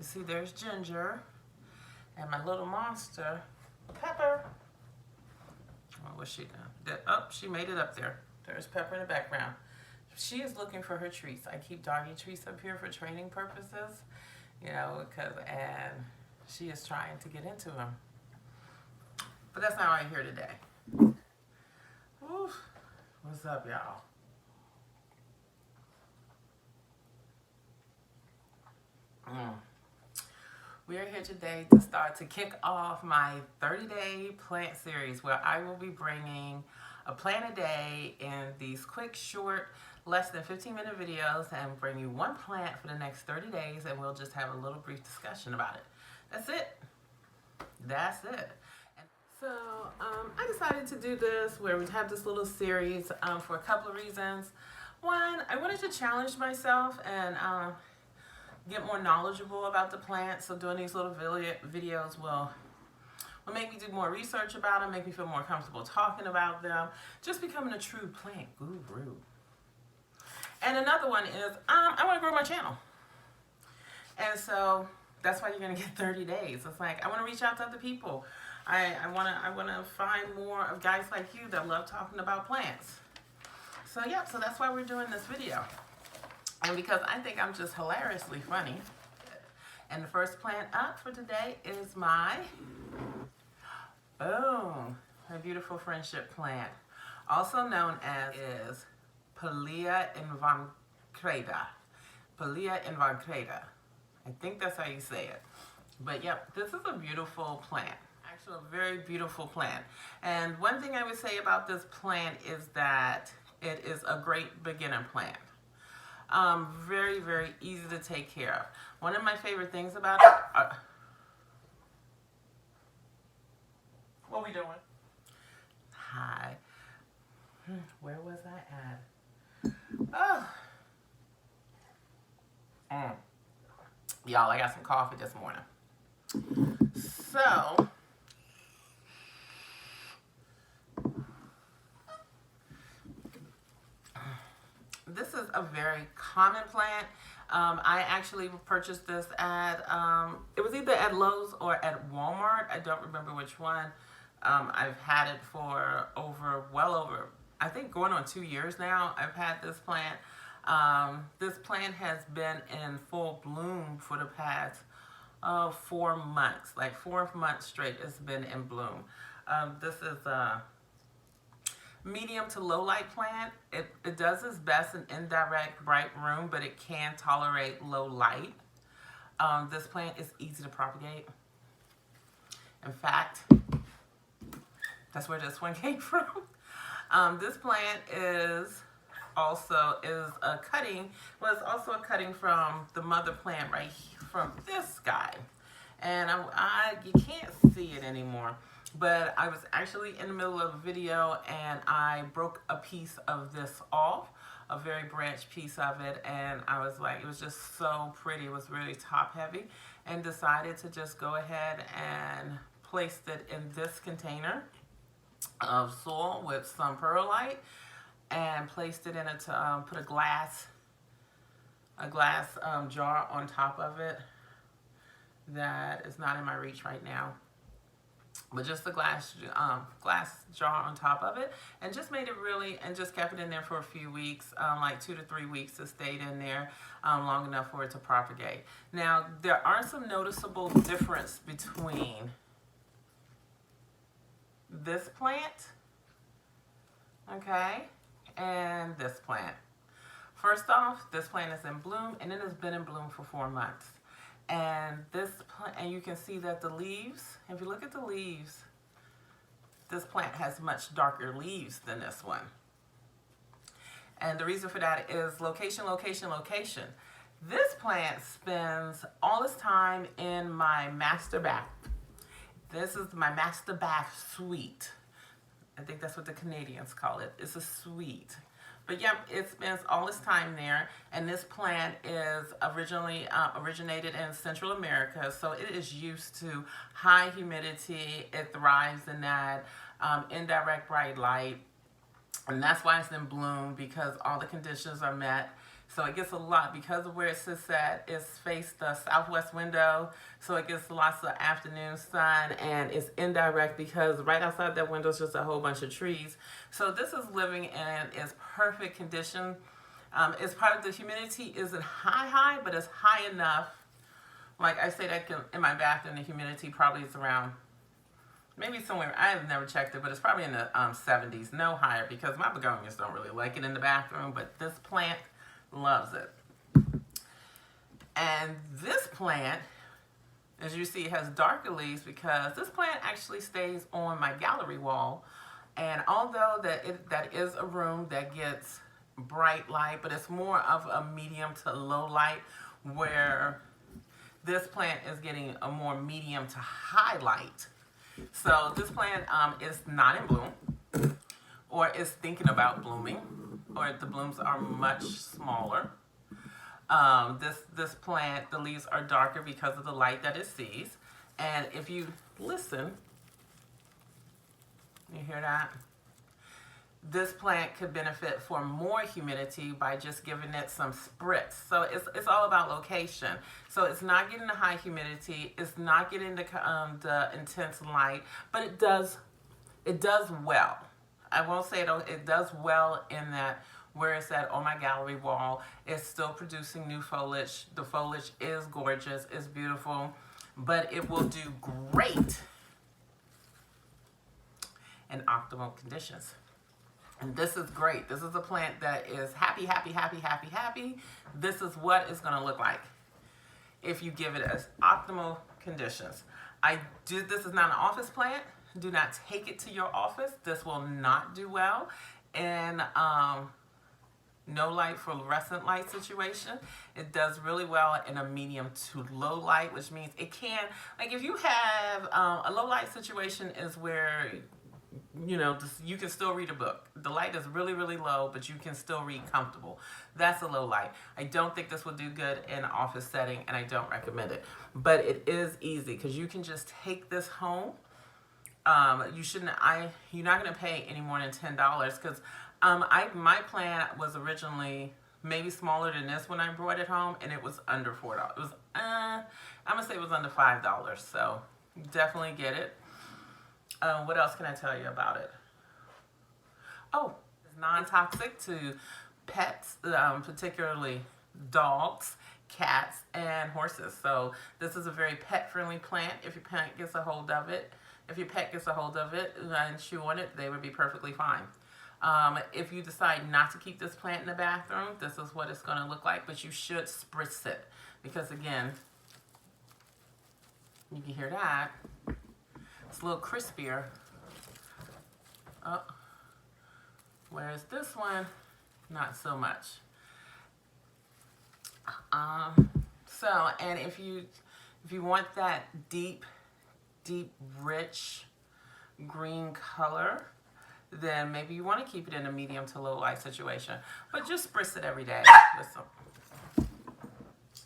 see there's Ginger and my little monster, Pepper. Oh, what's she doing? Oh, she made it up there. There's Pepper in the background. She is looking for her treats. I keep doggy treats up here for training purposes, you know, and she is trying to get into them. But that's not why I'm here today. Oof. What's up, y'all? We are here today to kick off my 30-day plant series where I will be bringing a plant a day in these quick, short, less than 15-minute videos and bring you one plant for the next 30 days and we'll just have a little brief discussion about it. That's it. That's it. So I decided to do this where we'd have this little series for a couple of reasons. One, I wanted to challenge myself and get more knowledgeable about the plants. So doing these little videos will make me do more research about them, make me feel more comfortable talking about them, just becoming a true plant guru. And another one is I want to grow my channel. And so that's why you're going to get 30 days. It's like I want to reach out to other people. I want to find more of guys like you that love talking about plants. So so that's why we're doing this video. And because I think I'm just hilariously funny. And the first plant up for today is my, boom, my beautiful friendship plant. Also known as Pilea involucrata. Pilea involucrata. I think that's how you say it. But yep, this is a beautiful plant. Actually, a very beautiful plant. And one thing I would say about this plant is that it is a great beginner plant. Very, very easy to take care of. One of my favorite things about it. What we doing? Hi. Where was I at? Oh. Y'all, I got some coffee this morning. So, this is a very common plant. I actually purchased this at, it was either at Lowe's or at Walmart. I don't remember which one. I've had it for well over, I think going on 2 years now. I've had this plant. This plant has been in full bloom for the past 4 months, like 4 months straight it's been in bloom. This is a medium to low light plant. It does its best in indirect bright room, but it can tolerate low light. This plant is easy to propagate. In fact, that's where this one came from. This plant is also a cutting. Well, it's also a cutting from the mother plant right here, from this guy. And you can't see it anymore. But I was actually in the middle of a video and I broke a piece of this off, a very branched piece of it, and I was like, it was just so pretty. It was really top heavy, and decided to just go ahead and place it in this container of soil with some perlite and placed it in it to put a glass jar on top of it that is not in my reach right now. But just the glass jar on top of it, and just made it and just kept it in there for a few weeks, like 2 to 3 weeks. It stayed in there long enough for it to propagate. Now, there are some noticeable difference between this plant, okay, and this plant. First off, this plant is in bloom, and it has been in bloom for 4 months. And you can see that the leaves, if you look at the leaves, this plant has much darker leaves than this one. And the reason for that is location, location, location. This plant spends all its time in my master bath. This is my master bath suite. I think that's what the Canadians call it. It's a suite. But yep, it spends all its time there, and this plant is originated in Central America, so it is used to high humidity. It thrives in that indirect bright light, and that's why it's in bloom, because all the conditions are met So it gets a lot because of where it sits at. It's faced the southwest window, so it gets lots of afternoon sun, and it's indirect because right outside that window is just a whole bunch of trees. So this is living in its perfect condition. It's part of the humidity isn't high, but it's high enough. Like I say, that in my bathroom, the humidity probably is around, maybe somewhere, I have never checked it, but it's probably in the 70s, no higher, because my begonias don't really like it in the bathroom, but this plant loves it. And this plant, as you see, has darker leaves because this plant actually stays on my gallery wall. And although that is a room that gets bright light, but it's more of a medium to low light, where this plant is getting a more medium to high light. So this plant is not in bloom, or is thinking about blooming, or the blooms are much smaller. This plant, the leaves are darker because of the light that it sees. And if you listen, you hear that? This plant could benefit for more humidity by just giving it some spritz. So it's all about location. So it's not getting the high humidity, it's not getting the intense light, but it does well. I won't say it does well in that where it's at on my gallery wall, it's still producing new foliage. The foliage is gorgeous, it's beautiful, but it will do great in optimal conditions. And this is great. This is a plant that is happy. This is what it's going to look like if you give it as optimal conditions. This is not an office plant. Do not take it to your office. This will not do well in no light fluorescent light situation. It does really well in a medium to low light, which means it can, like if you have a low light situation is where you can still read a book. The light is really low, but you can still read comfortable. That's a low light. I don't think this would do good in an office setting, and I don't recommend it. But it is easy because you can just take this home. You're not going to pay any more than $10 because my plan was originally maybe smaller than this when I brought it home, and it was under $4. It was I'm gonna say it was under $5. So definitely get it. What else can I tell you about it? Oh, it's non-toxic to pets, particularly dogs, cats, and horses. So this is a very pet-friendly plant. If your pet gets a hold of it, and chew on it, they would be perfectly fine. If you decide not to keep this plant in the bathroom, this is what it's going to look like, but you should spritz it because, again, you can hear that. It's a little crispier. Oh, whereas this one, not so much. And if you want that deep, rich green color, then maybe you want to keep it in a medium to low light situation. But just spritz it every day with some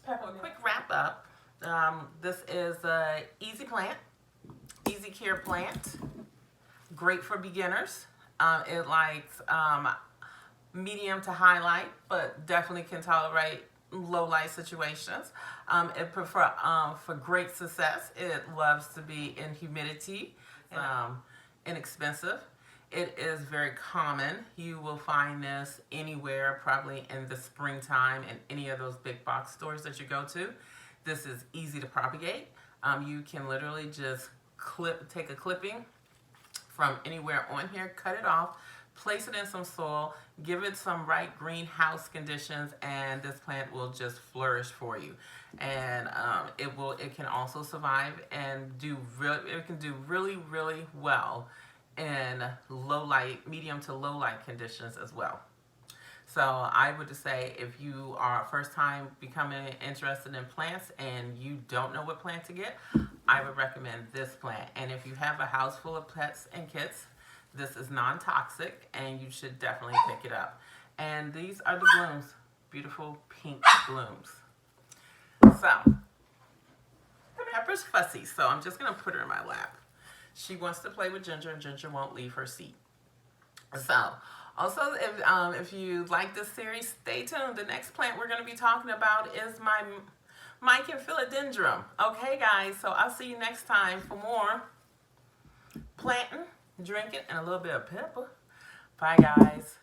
pepper. Quick wrap up. This is a easy plant. Easy care plant, great for beginners. It likes medium to high light, but definitely can tolerate low light situations. For great success, it loves to be in humidity. Inexpensive. It is very common. You will find this anywhere, probably in the springtime in any of those big box stores that you go to. This is easy to propagate. You can literally just take a clipping from anywhere on here, cut it off, place it in some soil, give it some right greenhouse conditions, and this plant will just flourish for you. And it can also survive and it can do really well in low light, medium to low light conditions as well. So I would just say if you are first time becoming interested in plants and you don't know what plant to get, I would recommend this plant. And if you have a house full of pets and kits, this is non-toxic and you should definitely pick it up. And these are the blooms, beautiful pink blooms. So, Pepper's fussy, so I'm just gonna put her in my lap. She wants to play with Ginger and Ginger won't leave her seat. So, Also, if you like this series, stay tuned. The next plant we're going to be talking about is my Mica philodendron. Okay, guys, so I'll see you next time for more planting, drinking, and a little bit of pepper. Bye, guys.